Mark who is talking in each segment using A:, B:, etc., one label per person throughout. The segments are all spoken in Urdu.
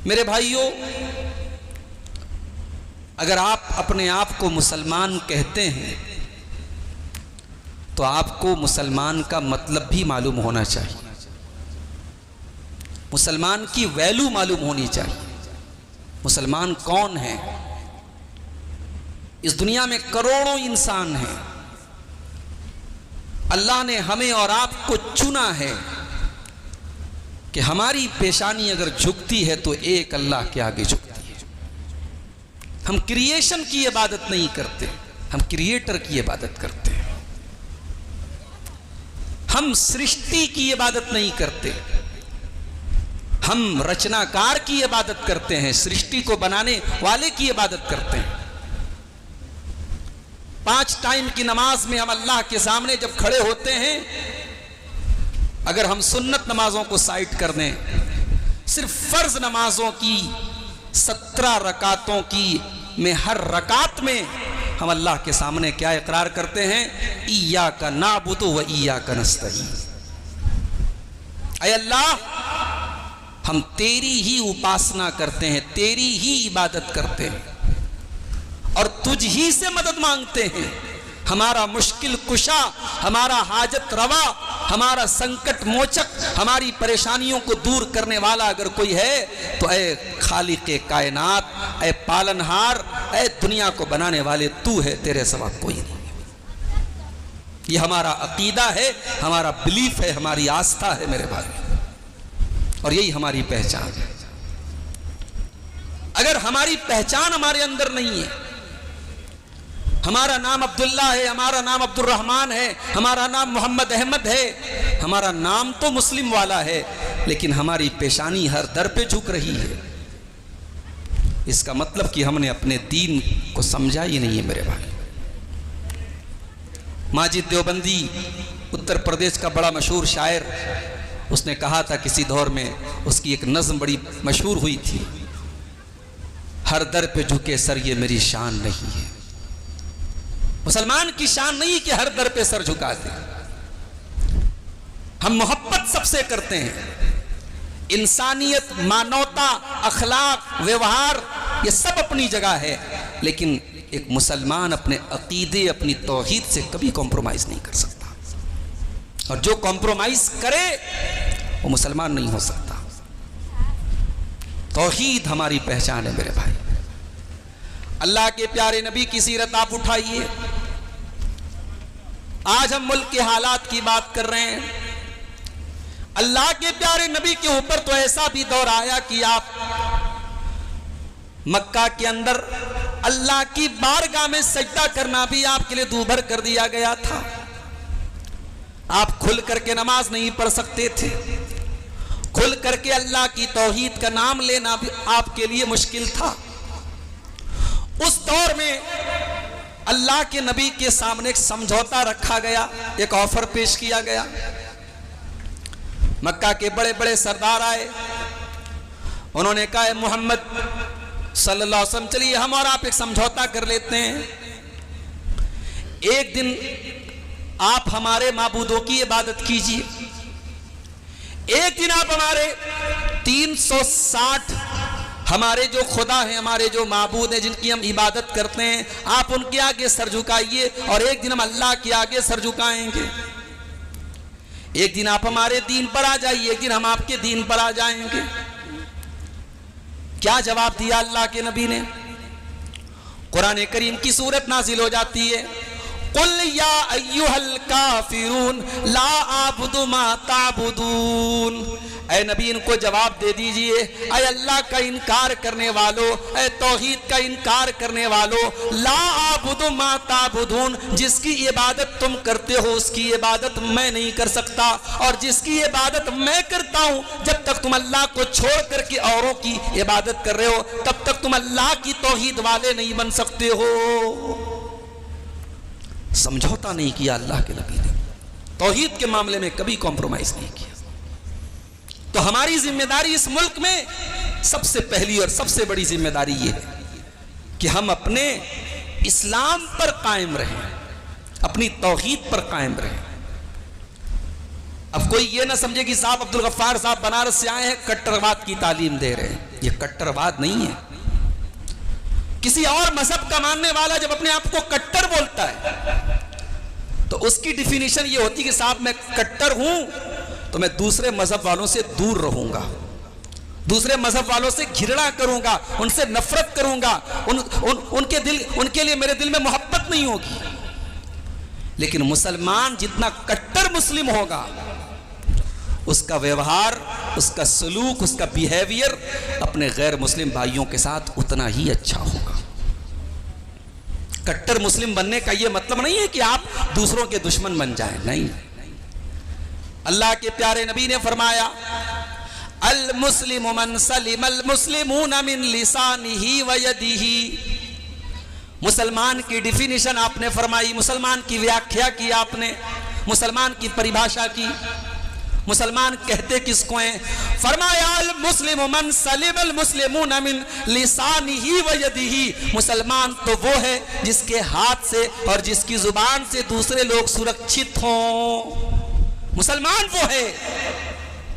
A: میرے بھائیوں، اگر آپ اپنے آپ کو مسلمان کہتے ہیں تو آپ کو مسلمان کا مطلب بھی معلوم ہونا چاہیے، مسلمان کی ویلو معلوم ہونی چاہیے۔ مسلمان کون ہے؟ اس دنیا میں کروڑوں انسان ہیں، اللہ نے ہمیں اور آپ کو چنا ہے کہ ہماری پیشانی اگر جھکتی ہے تو ایک اللہ کے آگے جھکتی ہے۔ ہم کریشن کی عبادت نہیں کرتے، ہم کریٹر کی عبادت کرتے ہیں۔ ہم سرشٹی کی عبادت نہیں کرتے، ہم رچناکار کی عبادت کرتے ہیں، سرشٹی کو بنانے والے کی عبادت کرتے ہیں۔ 5 ٹائم کی نماز میں ہم اللہ کے سامنے جب کھڑے ہوتے ہیں، اگر ہم سنت نمازوں کو سائٹ کر دیں، صرف فرض نمازوں کی 17 رکعتوں کی میں ہر رکعت میں ہم اللہ کے سامنے کیا اقرار کرتے ہیں؟ ایاک نعبد و ایاک نستعین۔ اے اللہ، ہم تیری ہی اپاسنا کرتے ہیں، تیری ہی عبادت کرتے ہیں اور تجھ ہی سے مدد مانگتے ہیں۔ ہمارا مشکل کشا، ہمارا حاجت روا، ہمارا سنکٹ موچک، ہماری پریشانیوں کو دور کرنے والا اگر کوئی ہے تو اے خالق کائنات، اے پالنہار، اے دنیا کو بنانے والے تو ہے، تیرے سوا کوئی نہیں۔ یہ ہمارا عقیدہ ہے، ہمارا بلیف ہے، ہماری آستھا ہے میرے بھائی، اور یہی ہماری پہچان ہے۔ اگر ہماری پہچان ہمارے اندر نہیں ہے، ہمارا نام عبداللہ ہے، ہمارا نام عبد الرحمن ہے، ہمارا نام محمد احمد ہے، ہمارا نام تو مسلم والا ہے، لیکن ہماری پیشانی ہر در پہ جھک رہی ہے، اس کا مطلب کہ ہم نے اپنے دین کو سمجھا ہی نہیں ہے میرے بھائی۔ ماجد دیوبندی اتر پردیش کا بڑا مشہور شاعر، اس نے کہا تھا کسی دور میں، اس کی ایک نظم بڑی مشہور ہوئی تھی، ہر در پہ جھکے سر یہ میری شان نہیں ہے۔ مسلمان کی شان نہیں کہ ہر در پہ سر جھکا دے، ہم محبت سب سے کرتے ہیں، انسانیت، مانوتا، اخلاق، ویوہار، یہ سب اپنی جگہ ہے، لیکن ایک مسلمان اپنے عقیدے، اپنی توحید سے کبھی کمپرومائز نہیں کر سکتا، اور جو کمپرومائز کرے وہ مسلمان نہیں ہو سکتا۔ توحید ہماری پہچان ہے میرے بھائی۔ اللہ کے پیارے نبی کی سیرت آپ اٹھائیے، آج ہم ملک کے حالات کی بات کر رہے ہیں، اللہ کے پیارے نبی کے اوپر تو ایسا بھی دور آیا کہ آپ مکہ کے اندر اللہ کی بارگاہ میں سجدہ کرنا بھی آپ کے لیے دوبھر کر دیا گیا تھا، آپ کھل کر کے نماز نہیں پڑھ سکتے تھے، کھل کر کے اللہ کی توحید کا نام لینا بھی آپ کے لیے مشکل تھا۔ اس دور میں اللہ کے نبی کے سامنے ایک سمجھوتا رکھا گیا، ایک آفر پیش کیا گیا۔ مکہ کے بڑے بڑے سردار آئے، انہوں نے کہا اے محمد صلی اللہ علیہ وسلم، چلیے ہم اور آپ ایک سمجھوتا کر لیتے ہیں، ایک دن آپ ہمارے معبودوں کی عبادت کیجیے، ایک دن آپ ہمارے 360 ہمارے جو خدا ہیں، ہمارے جو معبود ہیں جن کی ہم عبادت کرتے ہیں، آپ ان کے آگے سر جھکائیے، اور ایک دن ہم اللہ کے آگے سر جھکائیں گے۔ ایک دن آپ ہمارے دین پر آ جائیے، ایک دن ہم آپ کے دین پر آ جائیں گے۔ کیا جواب دیا اللہ کے نبی نے؟ قرآن کریم کی سورت نازل ہو جاتی ہے، قُلْ يَا أَيُّهَا الْكَافِرُونَ لَا أَعْبُدُ مَا تَعْبُدُونَ۔ اے نبی ان کو جواب دے دیجئے، اے اللہ کا انکار کرنے والوں، اے توحید کا انکار کرنے والوں، لا أَعْبُدُ مَا تَعْبُدُونَ، جس کی عبادت تم کرتے ہو اس کی عبادت میں نہیں کر سکتا، اور جس کی عبادت میں کرتا ہوں، جب تک تم اللہ کو چھوڑ کر کے اوروں کی عبادت کر رہے ہو تب تک تم اللہ کی توحید والے نہیں بن سکتے ہو۔ سمجھوتا نہیں کیا اللہ کے نبی نے، توحید کے معاملے میں کبھی کمپرومائز نہیں کیا۔ تو ہماری ذمہ داری اس ملک میں سب سے پہلی اور سب سے بڑی ذمہ داری یہ ہے کہ ہم اپنے اسلام پر قائم رہیں، اپنی توحید پر قائم رہیں۔ اب کوئی یہ نہ سمجھے کہ صاحب عبدالغفار صاحب بنارس سے آئے ہیں کٹرواد کی تعلیم دے رہے ہیں. یہ کٹرواد نہیں ہے. کسی اور مذہب کا ماننے والا جب اپنے آپ کو کٹر بولتا ہے تو اس کی ڈیفینیشن یہ ہوتی ہے کہ صاحب میں کٹر ہوں تو میں دوسرے مذہب والوں سے دور رہوں گا, دوسرے مذہب والوں سے گھرنا کروں گا, ان سے نفرت کروں گا, ان کے لیے میرے دل میں محبت نہیں ہوگی. لیکن مسلمان جتنا کٹر مسلم ہوگا اس کا ویوہار, اس کا سلوک, اس کا بیہیویئر اپنے غیر مسلم بھائیوں کے ساتھ اتنا ہی اچھا ہوگا. کٹر مسلم بننے کا یہ مطلب نہیں ہے کہ آپ دوسروں کے دشمن بن جائیں, نہیں. اللہ کے پیارے نبی نے فرمایا المسلم من سلم المسلمون من لسانہ و یدہ. مسلمان کی ڈیفینیشن آپ نے فرمائی, مسلمان کی ویاکھیا کی آپ نے, مسلمان کی پریبھاشا کی. مسلمان کہتے کس کو ہیں؟ فرمایا المسلم من سلم المسلمون من لسانہ و یدہ. مسلمان تو وہ ہے جس کے ہاتھ سے اور جس کی زبان سے دوسرے لوگ سرکشت ہوں. مسلمان وہ ہے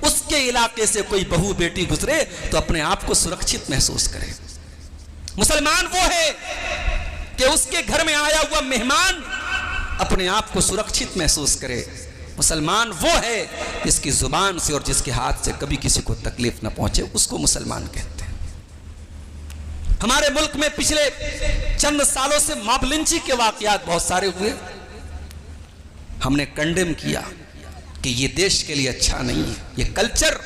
A: اس کے علاقے سے کوئی بہو بیٹی گزرے تو اپنے آپ کو سرکشت محسوس کرے. مسلمان وہ ہے کہ اس کے گھر میں آیا ہوا مہمان اپنے آپ کو سرکشت محسوس کرے. مسلمان وہ ہے جس کی زبان سے اور جس کے ہاتھ سے کبھی کسی کو تکلیف نہ پہنچے, اس کو مسلمان کہتے ہیں. ہمارے ملک میں پچھلے چند سالوں سے ماب لنچی کے واقعات بہت سارے ہوئے. ہم نے کنڈیم کیا کہ یہ دیش کے لیے اچھا نہیں ہے. یہ کلچر,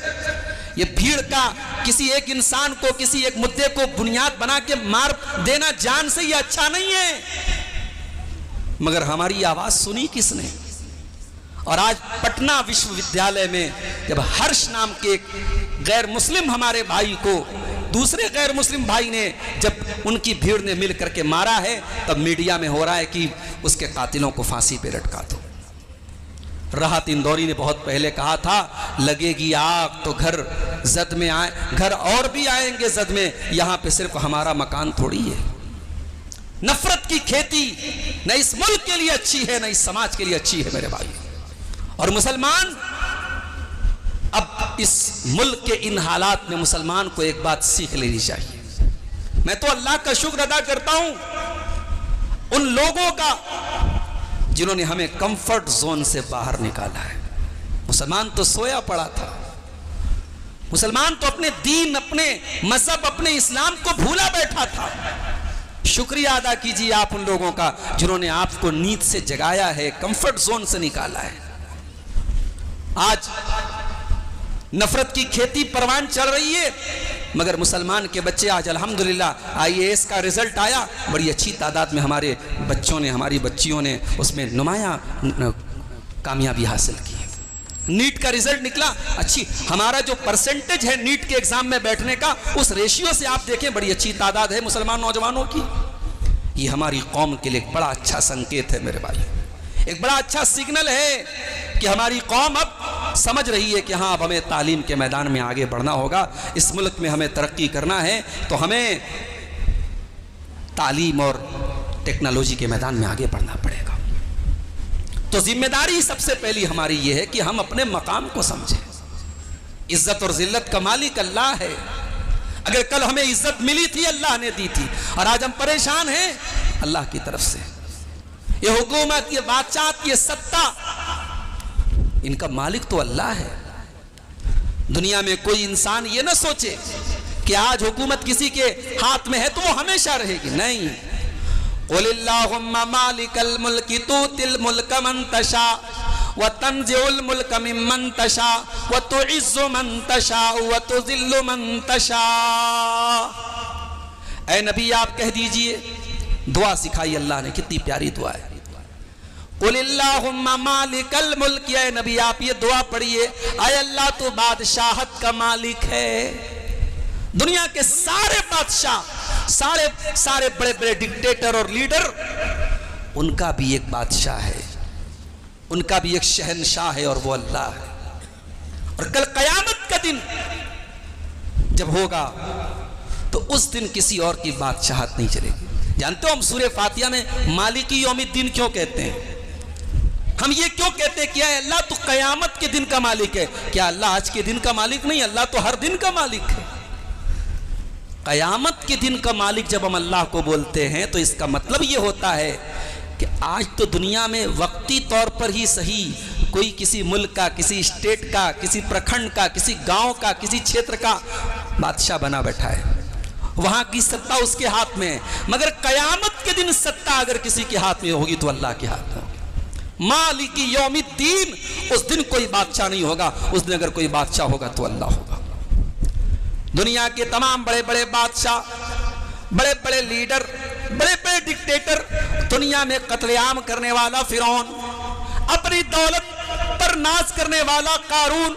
A: یہ بھیڑ کا کسی ایک انسان کو, کسی ایک مدعے کو بنیاد بنا کے مار دینا جان سے, یہ اچھا نہیں ہے. مگر ہماری آواز سنی کس نے؟ اور آج پٹنہ وشو ودیالیہ میں جب ہرش نام کے ایک غیر مسلم ہمارے بھائی کو دوسرے غیر مسلم بھائی نے جب ان کی بھیڑ نے مل کر کے مارا ہے, تب میڈیا میں ہو رہا ہے کہ اس کے قاتلوں کو پھانسی پہ لٹکا دو. راحت اندوری نے بہت پہلے کہا تھا لگے گی آگ تو گھر زد میں آئے, گھر اور بھی آئیں گے زد میں, یہاں پہ صرف ہمارا مکان تھوڑی ہے. نفرت کی کھیتی نہ اس ملک کے لیے اچھی ہے نہ اس سماج کے لیے اچھی ہے میرے بھائی. اور مسلمان اب اس ملک کے ان حالات میں مسلمان کو ایک بات سیکھ لینی چاہیے. میں تو اللہ کا شکر ادا کرتا ہوں ان لوگوں کا جنہوں نے ہمیں کمفرٹ زون سے باہر نکالا ہے. مسلمان تو سویا پڑا تھا, مسلمان تو اپنے دین, اپنے مذہب, اپنے اسلام کو بھولا بیٹھا تھا. شکریہ ادا کیجیے آپ ان لوگوں کا جنہوں نے آپ کو نیند سے جگایا ہے, کمفرٹ زون سے نکالا ہے. آج نفرت کی کھیتی پروان چل رہی ہے, مگر مسلمان کے بچے آج الحمدللہ IAS کا رزلٹ آیا, بڑی اچھی تعداد میں ہمارے بچوں نے, ہماری بچیوں نے اس میں نمایاں کامیابی حاصل کی. نیٹ کا رزلٹ نکلا اچھی, ہمارا جو پرسنٹیج ہے نیٹ کے ایگزام میں بیٹھنے کا, اس ریشیو سے آپ دیکھیں بڑی اچھی تعداد ہے مسلمان نوجوانوں کی. یہ ہماری قوم کے لیے ایک بڑا اچھا سنکیت ہے میرے بھائی, ایک بڑا اچھا سگنل ہے کہ ہماری قوم اب سمجھ رہی ہے کہ ہاں اب ہمیں تعلیم کے میدان میں آگے بڑھنا ہوگا. اس ملک میں ہمیں ترقی کرنا ہے تو ہمیں تعلیم اور ٹیکنالوجی کے میدان میں آگے بڑھنا پڑے گا. تو ذمہ داری سب سے پہلی ہماری یہ ہے کہ ہم اپنے مقام کو سمجھیں. عزت اور ذلت کا مالک اللہ ہے. اگر کل ہمیں عزت ملی تھی اللہ نے دی تھی, اور آج ہم پریشان ہیں اللہ کی طرف سے. یہ حکومت, یہ بادشاہت, یہ ستہ, ان کا مالک تو اللہ ہے. دنیا میں کوئی انسان یہ نہ سوچے کہ آج حکومت کسی کے ہاتھ میں ہے تو وہ ہمیشہ رہے گی, نہیں. قل اللہم مالک الملک تؤتی الملک من تشاء وتنزع الملک ممن تشاء وتعز من تشاء وتذل من تشاء. اے نبی آپ کہہ دیجئے, دعا سکھائی اللہ نے, کتنی پیاری دعا ہے. قل اللہم مالک الملک, اے نبی آپ یہ دعا پڑھیے, اے اللہ تو بادشاہت کا مالک ہے. دنیا کے سارے بادشاہ, سارے بڑے بڑے ڈکٹیٹر اور لیڈر, ان کا بھی ایک بادشاہ ہے, ان کا بھی ایک شہنشاہ ہے, اور وہ اللہ ہے. اور کل قیامت کا دن جب ہوگا تو اس دن کسی اور کی بادشاہت نہیں چلے گی. جانتے ہو ہم سورہ فاتحہ میں مالکی یوم الدین کیوں کہتے ہیں؟ ہم یہ کیوں کہتے ہیں کہ اے اللہ تو قیامت کے دن کا مالک ہے؟ کیا اللہ آج کے دن کا مالک نہیں؟ اللہ تو ہر دن کا مالک ہے۔ قیامت کے دن کا مالک جب ہم اللہ کو بولتے ہیں تو اس کا مطلب یہ ہوتا ہے کہ آج تو دنیا میں وقتی طور پر ہی صحیح کوئی کسی ملک کا، کسی اسٹیٹ کا، کسی پرکھنڈ کا، کسی گاؤں کا، کسی چھیتر کا بادشاہ بنا بیٹھا ہے، وہاں کی ستا اس کے ہاتھ میں ہے، مگر قیامت کے دن ستا اگر کسی کے ہاتھ میں ہوگی تو اللہ کے ہاتھ میں ہوگی۔ مالک یوم الدین، اس دن کوئی بادشاہ نہیں ہوگا، اس دن اگر کوئی بادشاہ ہوگا تو اللہ ہوگا۔ دنیا کے تمام بڑے بڑے بادشاہ، بڑے بڑے لیڈر، بڑے بڑے ڈکٹیٹر، دنیا میں قتل عام کرنے والا فرعون، اپنی دولت پر ناز کرنے والا قارون،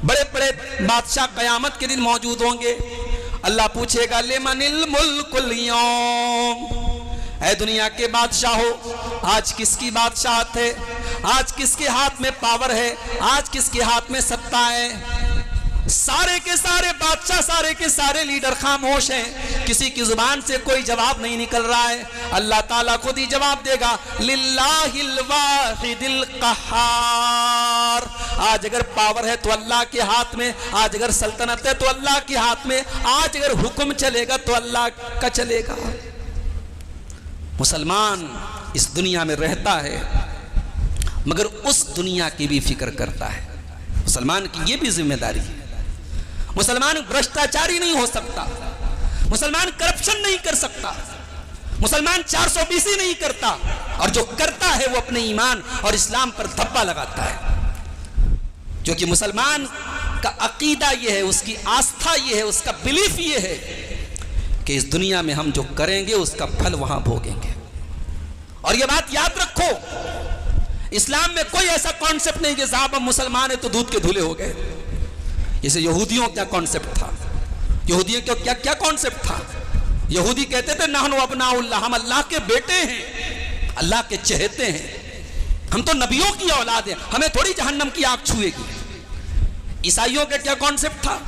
A: بڑے بڑے بادشاہ قیامت کے دن موجود ہوں گے۔ اللہ پوچھے گا لمن الملک اليوم، اے دنیا کے بادشاہو آج کس کی بادشاہت ہے؟ آج کس کے ہاتھ میں پاور ہے؟ آج کس کے ہاتھ میں ستا ہے؟ سارے کے سارے بادشاہ، سارے کے سارے لیڈر خاموش ہیں، کسی کی زبان سے کوئی جواب نہیں نکل رہا ہے۔ اللہ تعالیٰ خود ہی جواب دے گا للہ الواحد القہار، آج اگر پاور ہے تو اللہ کے ہاتھ میں، آج اگر سلطنت ہے تو اللہ کے ہاتھ میں، آج اگر حکم چلے گا تو اللہ کا چلے گا۔ مسلمان اس دنیا میں رہتا ہے مگر اس دنیا کی بھی فکر کرتا ہے۔ مسلمان کی یہ بھی ذمہ داری ہے۔ مسلمان بھرشٹاچاری نہیں ہو سکتا، مسلمان کرپشن نہیں کر سکتا، مسلمان 420 نہیں کرتا، اور جو کرتا ہے وہ اپنے ایمان اور اسلام پر دھبا لگاتا ہے۔ جو کہ مسلمان کا عقیدہ یہ ہے، اس کی آستھا یہ ہے، اس کا بلیف یہ ہے کہ اس دنیا میں ہم جو کریں گے اس کا پھل وہاں بھوگیں گے۔ اور یہ بات یاد رکھو، اسلام میں کوئی ایسا کانسیپٹ نہیں کہ صاحب ہم مسلمان ہیں تو دودھ کے دھلے ہو گئے۔ جیسے یہودیوں کا کانسیپٹ تھا، یہودیوں کا کیا کانسیپٹ تھا؟ یہودی کہتے تھے نحن ابناء اللہ، ہم اللہ کے بیٹے ہیں، اللہ کے چہتے ہیں، ہم تو نبیوں کی اولاد ہیں، ہمیں تھوڑی جہنم کی آگ چھوئے گی۔ عیسائیوں کا کیا کانسیپٹ تھا؟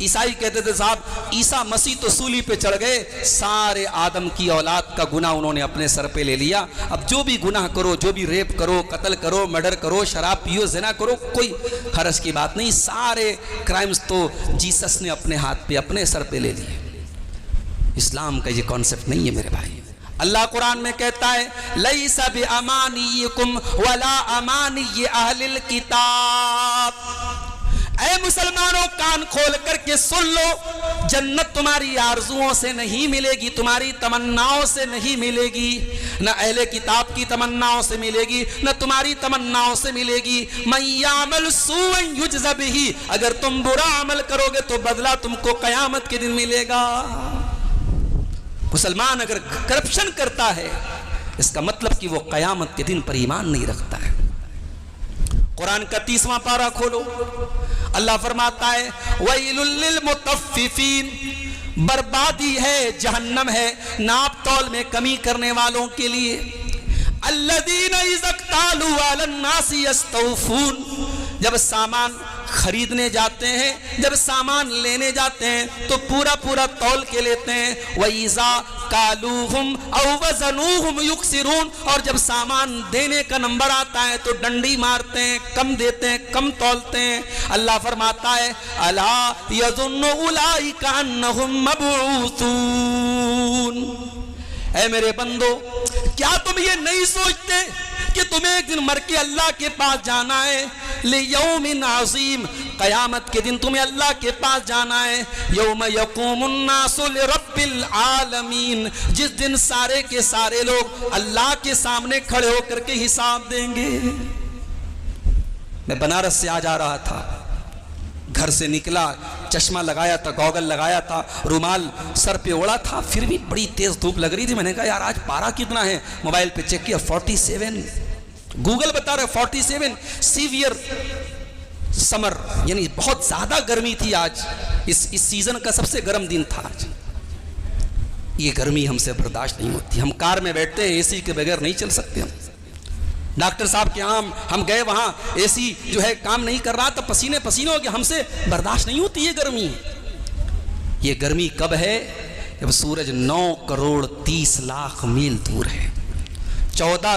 A: عیسائی کہتے تھے صاحب عیسیٰ مسیح تو سولی پہ چڑھ گئے، سارے آدم کی اولاد کا گناہ انہوں نے اپنے سر پہ لے لیا، اب جو بھی گناہ کرو، جو بھی ریپ کرو، قتل کرو، مرڈر کرو، شراب پیو، زنا کرو، کوئی حرج کی بات نہیں، سارے کرائمز تو جیسس نے اپنے ہاتھ پہ، اپنے سر پہ لے لیے۔ اسلام کا یہ کانسیپٹ نہیں ہے میرے بھائی۔ اللہ قرآن میں کہتا ہے لیس بامانیکم ولا امانی اہل الکتاب، اے مسلمانوں کان کھول کر کے سن لو، جنت تمہاری آرزوؤں سے نہیں ملے گی، تمہاری تمناؤں سے نہیں ملے گی، نہ اہل کتاب کی تمناؤں سے ملے گی، نہ تمہاری تمناؤں سے ملے گی۔ من یعمل سوءا یجز بہ، اگر تم برا عمل کرو گے تو بدلہ تم کو قیامت کے دن ملے گا۔ مسلمان اگر کرپشن کرتا ہے اس کا مطلب کہ وہ قیامت کے دن پر ایمان نہیں رکھتا ہے۔ قرآن کا 30واں پارہ کھولو، اللہ فرماتا ہے وَيْلٌ لِّلْمُطَفِّفِينَ، بربادی ہے، جہنم ہے ناپ تول میں کمی کرنے والوں کے لیے۔ الَّذِينَ إِذَا اكْتَالُوا عَلَى النَّاسِ يَسْتَوْفُونَ، جب سامان خریدنے جاتے ہیں، جب سامان لینے جاتے ہیں تو پورا پورا تول کے لیتے ہیں۔ وَإِذَا كَالُوهُمْ أَوْ وَزَنُوهُمْ يُخْسِرُونَ، اور جب سامان دینے کا نمبر آتا ہے تو ڈنڈی مارتے ہیں، کم دیتے ہیں، کم تولتے ہیں۔ اللہ فرماتا ہے أَلَا يَظُنُّ أُولَئِكَ أَنَّهُمْ مَبْعُوثُونَ، اے میرے بندو کیا تم یہ نہیں سوچتے کہ تمہیں ایک دن مر کے اللہ کے پاس جانا ہے؟ لیوم عظیم، قیامت کے دن تمہیں اللہ کے پاس جانا ہے۔ یوم یقوم الناس لرب العالمین، جس دن سارے کے سارے لوگ اللہ کے سامنے کھڑے ہو کر کے حساب دیں گے۔ میں بنارس سے آ جا رہا تھا، گھر سے نکلا، چشمہ لگایا تھا، گوگل لگایا تھا، رومال سر پہ اوڑا تھا، پھر بھی بڑی تیز دھوپ لگ رہی تھی۔ میں نے کہا یار آج پارا کتنا ہے؟ موبائل پہ چیک کیا 47، گوگل بتا رہے 47، سیویئر سمر، یعنی بہت زیادہ گرمی تھی آج، اس سیزن کا سب سے گرم دن تھا آج۔ یہ گرمی ہم سے برداشت نہیں ہوتی، ہم کار میں بیٹھتے ہیں اے سی کے بغیر نہیں چل سکتے۔ ہم ڈاکٹر صاحب کے یہاں ہم گئے، وہاں اے سی جو ہے کام نہیں کر رہا تھا، پسینے پسینے ہو گئے، ہم سے برداشت نہیں ہوتی یہ گرمی۔ یہ گرمی کب ہے؟ جب سورج 9 کروڑ 30 لاکھ میل دور ہے، 14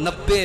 A: 90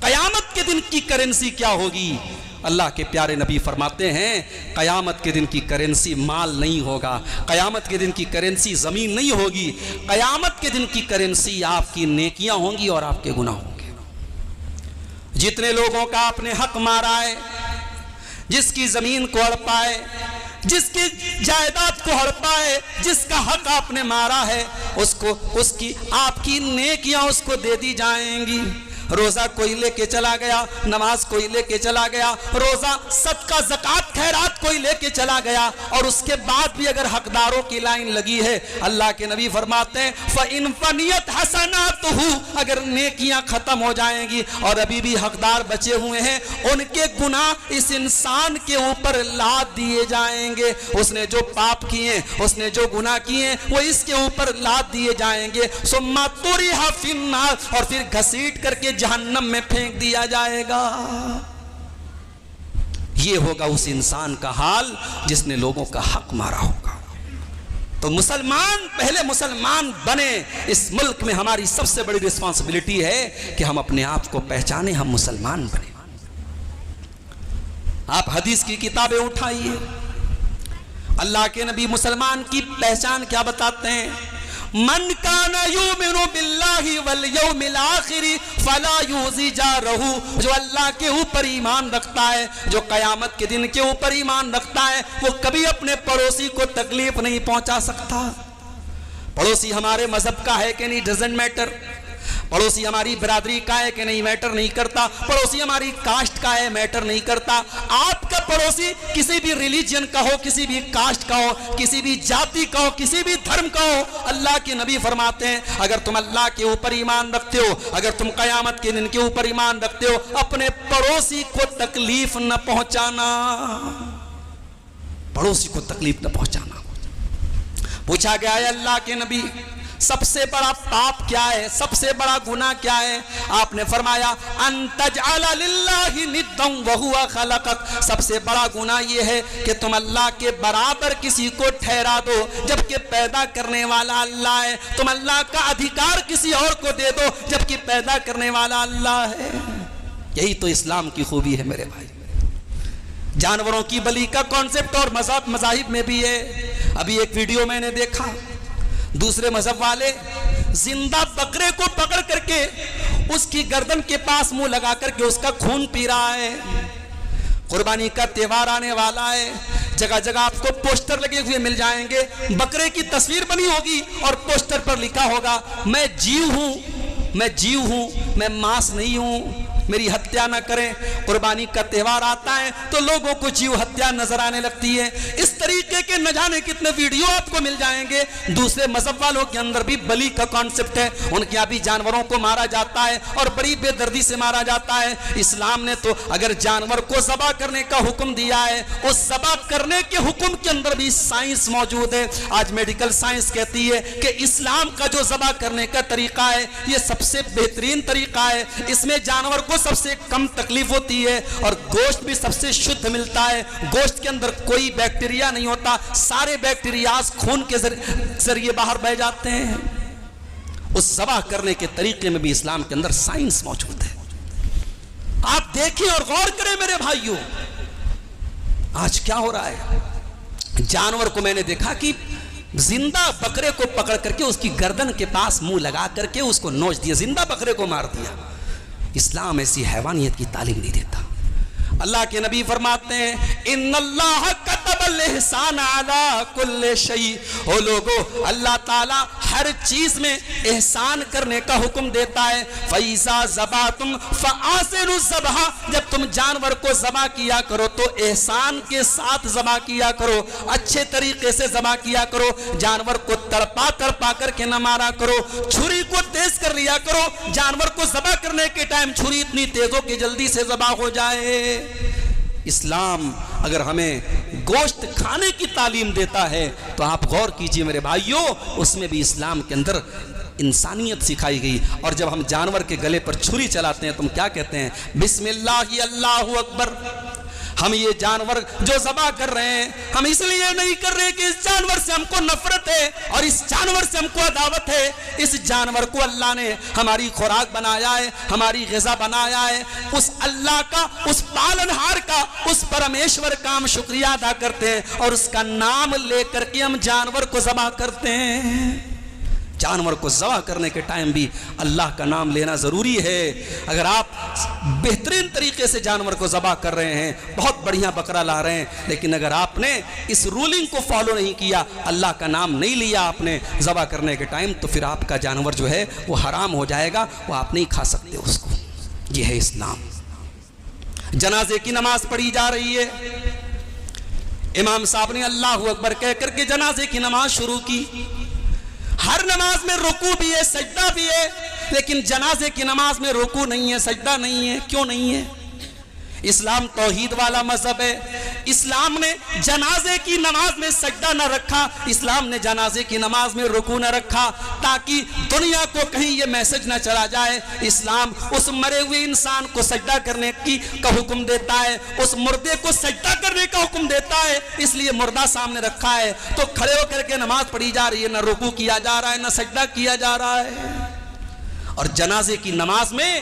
A: قیامت کے دن کی کرنسی کیا ہوگی؟ اللہ کے پیارے نبی فرماتے ہیں قیامت کے دن کی کرنسی مال نہیں ہوگا، قیامت کے دن کی کرنسی زمین نہیں ہوگی، قیامت کے دن کی کرنسی آپ کی نیکیاں ہوں گی اور آپ کے گناہ ہوں گے۔ جتنے لوگوں کا آپ نے حق مارا ہے، جس کی زمین کو ہڑپا ہے، جس کی جائیداد کو ہڑپا ہے، جس کا حق آپ نے مارا ہے، اس کی آپ کی نیکیاں اس کو دے دی جائیں گی۔ روزہ کوئی لے کے چلا گیا، نماز کوئی لے کے چلا گیا، روزہ صدقہ زکوٰۃ خیرات کوئی لے کے چلا گیا، اور اس کے بعد بھی اگر حقداروں کی لائن لگی ہے، اللہ کے نبی فرماتے ہیں فَإِن فَنِيَتْ حَسَنَاتُهُ، اگر نیکیاں ختم ہو جائیں گی اور ابھی بھی حقدار بچے ہوئے ہیں، ان کے گناہ اس انسان کے اوپر لاد دیے جائیں گے۔ اس نے جو پاپ کیے، اس نے جو گناہ کیے، وہ اس کے اوپر لاد دیے جائیں گے۔ ثُمَّ طُرِحَ فِي النَّارِ، اور پھر گھسیٹ کر کے جہنم میں پھینک دیا جائے گا۔ یہ ہوگا اس انسان کا حال جس نے لوگوں کا حق مارا ہوگا۔ تو مسلمان پہلے مسلمان بنے۔ اس ملک میں ہماری سب سے بڑی رسپانسبلٹی ہے کہ ہم اپنے آپ کو پہچانیں، ہم مسلمان بنے۔ آپ حدیث کی کتابیں اٹھائیے، اللہ کے نبی مسلمان کی پہچان کیا بتاتے ہیں؟ من کان یؤمن باللہ والیوم الآخر فلا یؤذی جارہ، جو اللہ کے اوپر ایمان رکھتا ہے، جو قیامت کے دن کے اوپر ایمان رکھتا ہے، وہ کبھی اپنے پڑوسی کو تکلیف نہیں پہنچا سکتا۔ پڑوسی ہمارے مذہب کا ہے کہ نہیں، ڈزنٹ میٹر۔ پڑوسی ہماری برادری کا ہے کہ نہیں، میٹر نہیں کرتا۔ پڑوسی ہماری کاسٹ کا ہے، میٹر نہیں کرتا۔ آپ کا پڑوسی کسی بھی ریلیجن کا ہو، کسی بھی کاسٹ کا ہو، کسی بھی جاتی کا ہو، کسی بھی دھرم کا ہو، اللہ کے نبی فرماتے ہیں اگر تم اللہ کے اوپر ایمان رکھتے ہو، اگر تم قیامت کے دن کے اوپر ایمان رکھتے ہو، اپنے پڑوسی کو تکلیف نہ پہنچانا، پڑوسی کو تکلیف نہ پہنچانا۔ پوچھا گیا ہے اللہ کے نبی سب سے بڑا پاپ کیا ہے، سب سے بڑا گناہ کیا ہے؟ آپ نے فرمایا ان تجعل للہ ندا وہو خلقک، سب سے بڑا گناہ یہ ہے کہ تم اللہ کے برابر کسی کو ٹھہرا دو، جبکہ پیدا کرنے والا اللہ ہے۔ تم اللہ کا ادھیکار کسی اور کو دے دو، جبکہ پیدا کرنے والا اللہ ہے۔ یہی تو اسلام کی خوبی ہے میرے بھائی۔ جانوروں کی بلی کا کانسیپٹ اور مذاہب میں بھی ہے۔ ابھی ایک ویڈیو میں نے دیکھا، دوسرے مذہب والے زندہ بکرے کو پکڑ کر کے اس کی گردن کے پاس منہ لگا کر کے اس کا خون پی رہا ہے۔ قربانی کا تہوار آنے والا ہے، جگہ جگہ آپ کو پوسٹر لگے ہوئے مل جائیں گے، بکرے کی تصویر بنی ہوگی اور پوسٹر پر لکھا ہوگا میں جیو ہوں، میں جیو ہوں، میں ماس نہیں ہوں، میری ہتیا نہ کریں۔ قربانی کا تہوار آتا ہے تو لوگوں کو جیو ہتیا نظر آنے لگتی ہے۔ اس طریقے کے نہ جانے کتنے ویڈیو آپ کو مل جائیں گے۔ دوسرے مذہب والوں کے اندر بھی بلی کا کانسیپٹ ہے، ان کے یہاں بھی جانوروں کو مارا جاتا ہے اور بڑی بے دردی سے مارا جاتا ہے۔ اسلام نے تو اگر جانور کو ذبح کرنے کا حکم دیا ہے، اس ذبح کرنے کے حکم کے اندر بھی سائنس موجود ہے۔ آج میڈیکل سائنس کہتی ہے کہ اسلام کا جو ذبح کرنے کا طریقہ ہے یہ سب سے بہترین طریقہ ہے، اس میں جانور کو سب سے کم تکلیف ہوتی ہے اور گوشت بھی سب سے شدھ ملتا ہے۔ گوشت کے اندر کوئی بیکٹیریا نہیں ہوتا، سارے بیکٹیریاز خون کے ذریعے باہر بہ جاتے ہیں۔ اس ذبح کرنے کے طریقے میں بھی اسلام کے اندر سائنس موجود ہے۔ آپ دیکھیں اور غور کریں میرے بھائیوں، آج کیا ہو رہا ہے؟ جانور کو میں نے دیکھا کہ زندہ بکرے کو پکڑ کر کے اس کی گردن کے پاس منہ لگا کر کے اس کو نوچ دیا، زندہ بکرے کو مار دیا۔ اسلام ایسی حیوانیت کی تعلیم نہیں دیتا۔ اللہ کے نبی فرماتے ہیں ان اللہ کتب الاحسان علی کل شیء، او لوگو اللہ تعالی ہر چیز میں احسان کرنے کا حکم دیتا ہے۔ فَإِذَا ذَبَحْتُمْ فَأَحْسِنُوا الذَّبْحَ، جب تم جانور کو ذبح کیا کرو تو احسان کے ساتھ ذبح کیا کرو، اچھے طریقے سے ذبح کیا کرو، جانور کو تڑپا تڑپا کر کے نہ مارا کرو، چھری کو تیز کر لیا کرو، جانور کو ذبح کرنے کے ٹائم چھری اتنی تیز ہو کہ جلدی سے ذبح ہو جائے۔ اسلام اگر ہمیں گوشت کھانے کی تعلیم دیتا ہے تو آپ غور کیجئے میرے بھائیوں، اس میں بھی اسلام کے اندر انسانیت سکھائی گئی۔ اور جب ہم جانور کے گلے پر چھری چلاتے ہیں تو ہم کیا کہتے ہیں؟ بسم اللہ اللہ اکبر، ہم یہ جانور جو ذبح کر رہے ہیں ہم اس لیے نہیں کر رہے کہ اس جانور سے ہم کو نفرت ہے اور اس جانور سے ہم کو عداوت ہے. اس جانور کو اللہ نے ہماری خوراک بنایا ہے, ہماری غذا بنایا ہے. اس اللہ کا, اس پالنہار کا, اس پرمیشور کا ہم شکریہ ادا کرتے ہیں اور اس کا نام لے کر کے ہم جانور کو ذبح کرتے ہیں. جانور کو ذبح کرنے کے ٹائم بھی اللہ کا نام لینا ضروری ہے. اگر آپ بہترین طریقے سے جانور کو ذبح کر رہے ہیں, بہت بڑھیا بکرا لا رہے ہیں, لیکن اگر آپ نے اس رولنگ کو فالو نہیں کیا, اللہ کا نام نہیں لیا آپ نے ذبح کرنے کے ٹائم, تو پھر آپ کا جانور جو ہے وہ حرام ہو جائے گا, وہ آپ نہیں کھا سکتے اس کو. یہ ہے اسلام. جنازے کی نماز پڑھی جا رہی ہے. امام صاحب نے اللہ اکبر کہہ کر کے جنازے کی نماز شروع کی. ہر نماز میں رکوع بھی ہے, سجدہ بھی ہے, لیکن جنازے کی نماز میں رکوع نہیں ہے, سجدہ نہیں ہے. کیوں نہیں ہے؟ اسلام توحید والا مذہب ہے. اسلام نے جنازے کی نماز میں سجدہ نہ رکھا, اسلام نے جنازے کی نماز میں رکوع نہ رکھا تاکہ دنیا کو کہیں یہ میسج نہ چلا جائے. اسلام اس مرے ہوئے انسان کو سجدہ کرنے کا حکم دیتا ہے, اس مردے کو سجدہ کرنے کا حکم دیتا ہے, اس لیے مردہ سامنے رکھا ہے. تو کھڑے ہو کر کے نماز پڑھی جا رہی ہے, نہ رکوع کیا جا رہا ہے نہ سجدہ کیا جا رہا ہے. اور جنازے کی نماز میں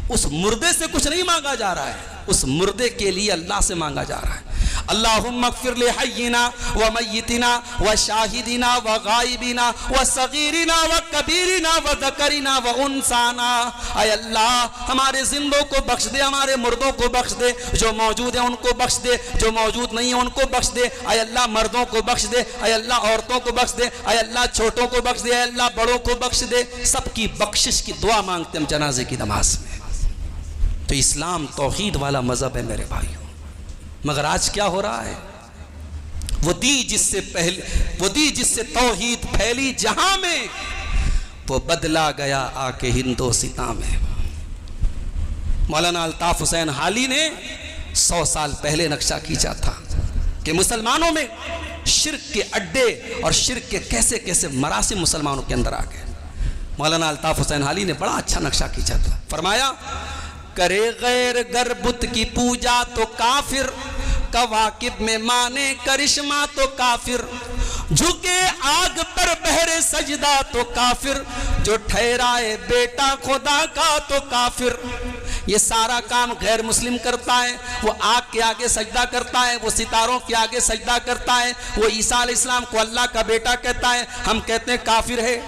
A: اس مردے سے کچھ نہیں مانگا جا رہا ہے, اس مردے کے لیے اللہ سے مانگا جا رہا ہے. اللہم اغفر لحینا ومیتنا وشاہدنا وغائبنا وصغیرنا وکبیرنا وذکرنا وانثانا. اے اللہ ہمارے زندوں کو بخش دے, ہمارے مردوں کو بخش دے, جو موجود ہیں ان کو بخش دے, جو موجود نہیں ہیں ان کو بخش دے. اے اللہ مردوں کو بخش دے, اے اللہ عورتوں کو بخش دے, اے اللہ چھوٹوں کو بخش دے, اے اللہ بڑوں کو بخش دے. سب کی بخشش کی دعا مانگتے ہم جنازے کی نماز میں. تو اسلام توحید والا مذہب ہے میرے بھائیوں. مگر آج کیا ہو رہا ہے؟ وہ دی جس سے توحید پھیلی جہاں میں, وہ بدلا گیا آ کے ہندوستاں میں. مولانا الطاف حسین حالی نے 100 سال پہلے نقشہ کھینچا تھا کہ مسلمانوں میں شرک کے اڈے اور شرک کے کیسے کیسے مراسم مسلمانوں کے اندر آ گئے. مولانا الطاف حسین حالی نے بڑا اچھا نقشہ کھینچا تھا. فرمایا, کرے غیر گر بت کی پوجا تو کافر, کواکب میں مانے کرشمہ تو کافر, جھکے آگ پر بہرے سجدہ تو کافر, جو ٹھہرائے بیٹا خدا کا تو کافر. یہ سارا کام غیر مسلم کرتا ہے. وہ آگ کے آگے سجدہ کرتا ہے, وہ ستاروں کے آگے سجدہ کرتا ہے, وہ عیسیٰ علیہ السلام کو اللہ کا بیٹا کہتا ہے. ہم کہتے ہیں کافر ہے.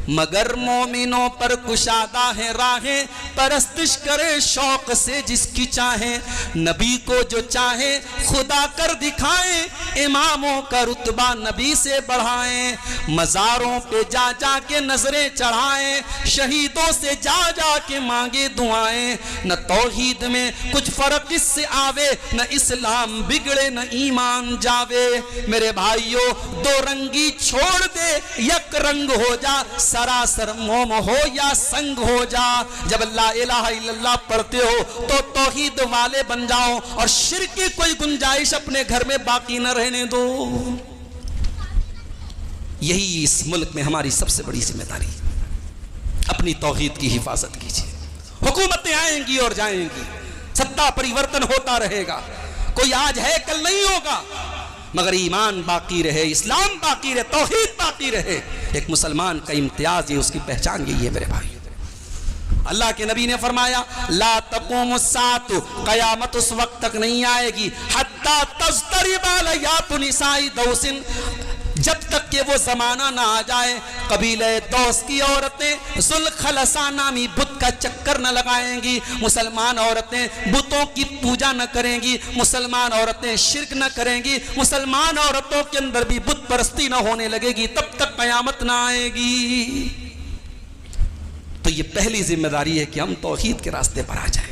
A: مگر مومنوں پر کشادہ ہے راہیں, پرستش کرے شوق سے جس کی چاہیں. نبی کو جو چاہیں خدا کر دکھائیں, اماموں کا رتبہ نبی سے بڑھائیں. مزاروں پہ جا جا کے نظریں چڑھائیں, شہیدوں سے جا جا کے مانگے دعائیں. نہ توحید میں کچھ فرق اس سے آوے, نہ اسلام بگڑے نہ ایمان جاوے. میرے بھائیوں, دو رنگی چھوڑ دے, یک رنگ ہو جا, سراسر موم ہو یا سنگ ہو جا. جب لا الہ الا اللہ پڑھتے ہو تو توحید والے بن جاؤ, اور شرک کی کوئی گنجائش اپنے گھر میں باقی نہ رہنے دو. یہی اس ملک میں ہماری سب سے بڑی ذمہ داری. اپنی توحید کی حفاظت کیجیے. حکومتیں آئیں گی اور جائیں گی, ستا پریورتن ہوتا رہے گا, کوئی آج ہے کل نہیں ہوگا, مگر ایمان باقی رہے, اسلام باقی رہے, توحید باقی رہے. ایک مسلمان کا امتیاز, یہ اس کی پہچان یہی ہے میرے بھائی. اللہ کے نبی نے فرمایا, لا تقوم الساعۃ, قیامت اس وقت تک نہیں آئے گی, حتی تضطرب علیات نساء دوس, جب تک کہ وہ زمانہ نہ آ جائے قبیلہ دوس کی عورتیں ذوالخلصہ نامی بت کا چکر نہ لگائیں گی. مسلمان عورتیں بتوں کی پوجا نہ کریں گی, مسلمان عورتیں شرک نہ کریں گی, مسلمان عورتوں کے اندر بھی بت پرستی نہ ہونے لگے گی, تب تک قیامت نہ آئے گی. تو یہ پہلی ذمہ داری ہے کہ ہم توحید کے راستے پر آ جائیں.